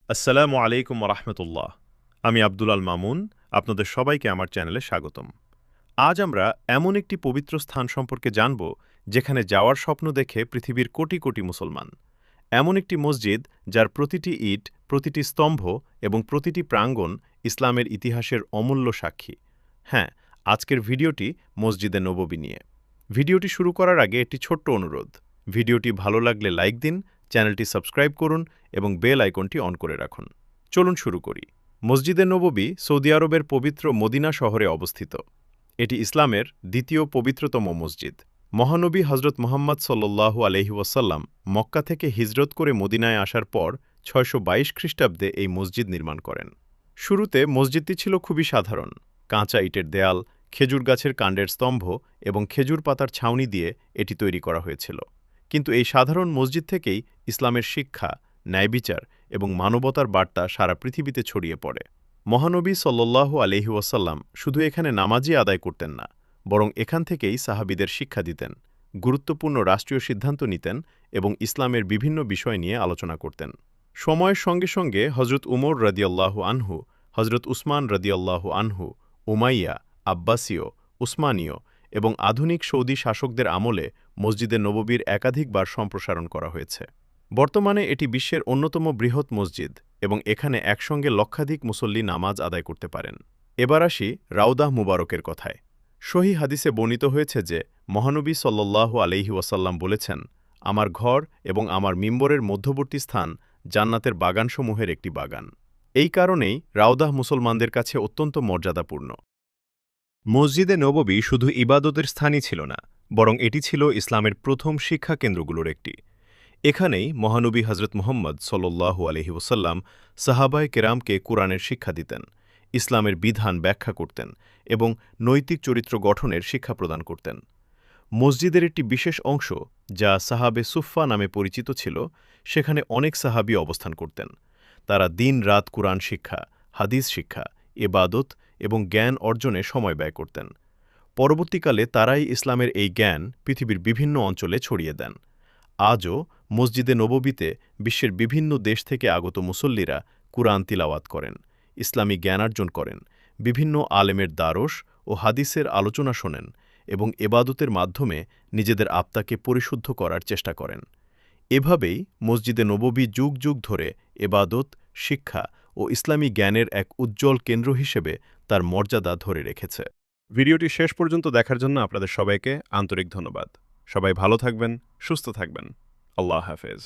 আসসালামু আলাইকুম রহমতুল্লাহ। আমি আব্দুল আল মামুন, আপনাদের সবাইকে আমার চ্যানেলে স্বাগতম। আজ আমরা এমন একটি পবিত্র স্থান সম্পর্কে জানব যেখানে যাওয়ার স্বপ্ন দেখে পৃথিবীর কোটি কোটি মুসলমান। এমন একটি মসজিদ যার প্রতিটি ইট, প্রতিটি স্তম্ভ এবং প্রতিটি প্রাঙ্গণ ইসলামের ইতিহাসের অমূল্য সাক্ষী। হ্যাঁ, আজকের ভিডিওটি মসজিদে নববী নিয়ে। ভিডিওটি শুরু করার আগে একটি ছোট্ট অনুরোধ। ভিডিওটি ভালো লাগলে লাইক দিন, চ্যানেলটি সাবস্ক্রাইব করুন এবং বেল আইকনটি অন করে রাখুন। চলুন শুরু করি। মসজিদে নববী সৌদি আরবের পবিত্র মদিনা শহরে অবস্থিত। এটি ইসলামের দ্বিতীয় পবিত্রতম মসজিদ। মহানবী হজরত মুহাম্মদ সাল্লাল্লাহু আলাইহি ওয়াসাল্লাম মক্কা থেকে হিজরত করে মদিনায় আসার পর ৬২২ খ্রিস্টাব্দে এই মসজিদ নির্মাণ করেন। শুরুতে মসজিদটি ছিল খুবই সাধারণ। কাঁচা ইটের দেয়াল, খেজুর গাছের কাণ্ডের স্তম্ভ এবং খেজুর পাতার ছাউনি দিয়ে এটি তৈরি করা হয়েছিল। কিন্তু এই সাধারণ মসজিদ থেকেই ইসলামের শিক্ষা, ন্যায়বিচার এবং মানবতার বার্তা সারা পৃথিবীতে ছড়িয়ে পড়ে। মহানবী সাল্লাল্লাহু আলাইহি ওয়াসাল্লাম শুধু এখানে নামাজই আদায় করতেন না, বরং এখান থেকেই সাহাবীদের শিক্ষা দিতেন, গুরুত্বপূর্ণ রাষ্ট্রীয় সিদ্ধান্ত নিতেন এবং ইসলামের বিভিন্ন বিষয় নিয়ে আলোচনা করতেন। সময়ের সঙ্গে সঙ্গে হজরত উমর রাদিয়াল্লাহু আনহু, হজরত উসমান রাদিয়াল্লাহু আনহু, উমাইয়া, আব্বাসীয়, উসমানীয় এবং আধুনিক সৌদি শাসকদের আমলে মসজিদে নববীর একাধিকবার সম্প্রসারণ করা হয়েছে। বর্তমানে এটি বিশ্বের অন্যতম বৃহৎ মসজিদ এবং এখানে একসঙ্গে লক্ষাধিক মুসল্লি নামাজ আদায় করতে পারেন। এবার আসি রাউদাহ মুবারকের কথায়। সহিহ হাদিসে বর্ণিত হয়েছে যে মহানবী সাল্লাল্লাহু আলাইহি ওয়াসাল্লাম বলেছেন, আমার ঘর এবং আমার মিম্বরের মধ্যবর্তী স্থান জান্নাতের বাগানসমূহের একটি বাগান। এই কারণেই রাউদাহ মুসলমানদের কাছে অত্যন্ত মর্যাদাপূর্ণ। মসজিদে নববী শুধু ইবাদতের স্থানই ছিল না, বরং এটি ছিল ইসলামের প্রথম শিক্ষা কেন্দ্রগুলোর একটি। এখানেই মহানবী হজরত মুহাম্মদ সাল্লাল্লাহু আলাইহি ওয়াসাল্লাম সাহাবায়ে কেরামকে কুরআনের শিক্ষা দিতেন, ইসলামের বিধান ব্যাখ্যা করতেন এবং নৈতিক চরিত্র গঠনের শিক্ষা প্রদান করতেন। মসজিদের একটি বিশেষ অংশ, যা সাহাবে সুফফা নামে পরিচিত ছিল, সেখানে অনেক সাহাবী অবস্থান করতেন। তারা দিন-রাত কুরআন শিক্ষা, হাদিস শিক্ষা, ইবাদত এবং জ্ঞান অর্জনে সময় ব্যয় করতেন। পরবর্তীকালে তারাই ইসলামের এই জ্ঞান পৃথিবীর বিভিন্ন অঞ্চলে ছড়িয়ে দেন। আজও মসজিদে নববীতে বিশ্বের বিভিন্ন দেশ থেকে আগত মুসল্লিরা কুরআন তিলাওয়াত করেন, ইসলামী জ্ঞানার্জন করেন, বিভিন্ন আলেমের দারস ও হাদিসের আলোচনা শোনেন এবং এবাদতের মাধ্যমে নিজেদের আত্মাকে পরিশুদ্ধ করার চেষ্টা করেন। এভাবেই মসজিদে নববী যুগ যুগ ধরে এবাদত, শিক্ষা ও ইসলামী জ্ঞানের এক উজ্জ্বল কেন্দ্র হিসেবে তার মর্যাদা ধরে রেখেছে। ভিডিওটি শেষ পর্যন্ত দেখার জন্য আপনাদের সবাইকে আন্তরিক ধন্যবাদ। সবাই ভালো থাকবেন, সুস্থ থাকবেন। আল্লাহ হাফেজ।